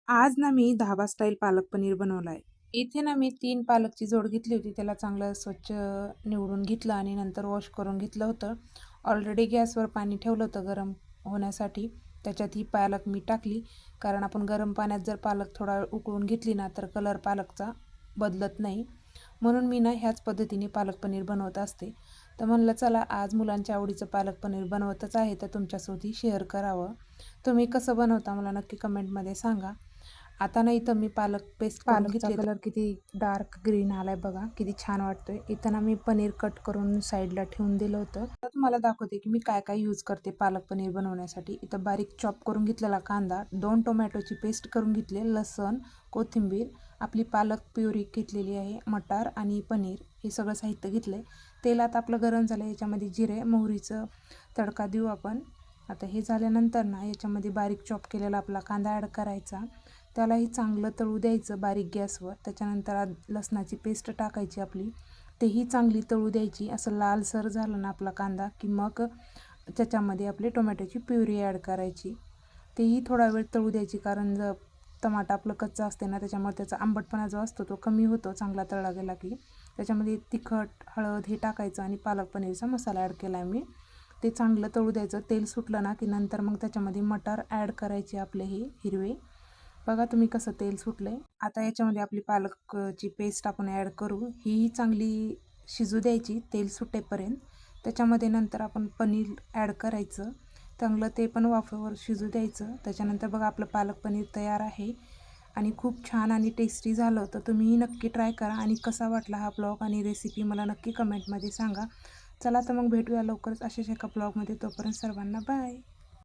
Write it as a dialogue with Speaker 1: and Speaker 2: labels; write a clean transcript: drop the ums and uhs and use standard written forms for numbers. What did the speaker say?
Speaker 1: आज ना मी धाबा स्टाईल पालक पनीर बनवला आहे. इथे ना मी 3 पालकची जोड घेतली होती. त्याला चांगलं स्वच्छ निवडून घेतलं आणि नंतर वॉश करून घेतलं होतं. ऑलरेडी गॅसवर पाणी ठेवलं होतं गरम होण्यासाठी. त्याच्यात ही पालक मी टाकली. कारण आपण गरम पाण्यात जर पालक थोडा वेळ उकळून घेतली ना तर कलर पालकचा बदलत नाही. म्हणून मी ना ह्याच पद्धतीने पालक पनीर बनवत असते. तर म्हणलं चला आज मुलांच्या आवडीचं पालक पनीर बनवतच आहे तर तुमच्यासोबत शेअर करावं. तुम्ही कसं बनवता मला नक्की कमेंटमध्ये सांगा. आता ना इथं मी पालक पेस्ट करून
Speaker 2: पालकचा
Speaker 1: घेतली.
Speaker 2: कलर किती डार्क ग्रीन आलाय बघा, किती छान वाटतोय. इथं ना मी पनीर कट करून साईडला ठेवून दिलं होतं.
Speaker 1: तर तुम्हाला दाखवते की मी काय काय यूज करते पालक पनीर बनवण्यासाठी. इथं बारीक चॉप करून घेतलेला कांदा, 2 टोमॅटोची पेस्ट करून घेतली, लसण, कोथिंबीर, आपली पालक प्युरी घेतलेली आहे, मटार आणि पनीर हे सगळं साहित्य घेतलंय. तेलात आपलं गरम झालं, याच्यामध्ये जिरे मोहरीचं तडका देऊ आपण. आता हे झाल्यानंतर ना याच्यामध्ये बारीक चॉप केलेला आपला कांदा ॲड करायचा. त्यालाही चांगलं तळू द्यायचं बारीक गॅसवर. त्याच्यानंतर लसणाची पेस्ट टाकायची आपली, तेही चांगली तळू द्यायची. असं लालसर झालं ना आपला कांदा की मग त्याच्यामध्ये आपली टोमॅटोची प्युरी ॲड करायची. तेही थोडा वेळ तळू द्यायची, कारण जर टमाटा आपलं कच्चं असते ना त्याच्यामुळे त्याचा आंबटपणा जो असतो तो कमी होतो चांगला तळला गेला की. त्याच्यामध्ये तिखट, हळद हे टाकायचं आणि पालक पनीरचा मसाला ॲड केला आहे मी. ते चांगलं तळू द्यायचं. तेल सुटलं ना की नंतर मग त्याच्यामध्ये मटार ॲड करायचे आपले हे हिरवे. बघा तुम्ही कसं तेल सुटलं आहे. आता याच्यामध्ये आपली पालकची पेस्ट आपण ॲड करू. ही चांगली शिजू द्यायची तेल सुटेपर्यंत. त्याच्यामध्ये नंतर आपण पनीर ॲड करायचं. चांगलं ते पण वाफेवर शिजू द्यायचं. त्याच्यानंतर बघा आपलं पालक पनीर तयार आहे आणि खूप छान आणि टेस्टी झालं. तर तुम्हीही नक्की ट्राय करा आणि कसा वाटला हा ब्लॉग आणि रेसिपी मला नक्की कमेंटमध्ये सांगा. चला तर मग भेटूया लवकरच अशाच एका ब्लॉगमध्ये. तोपर्यंत सर्वांना बाय.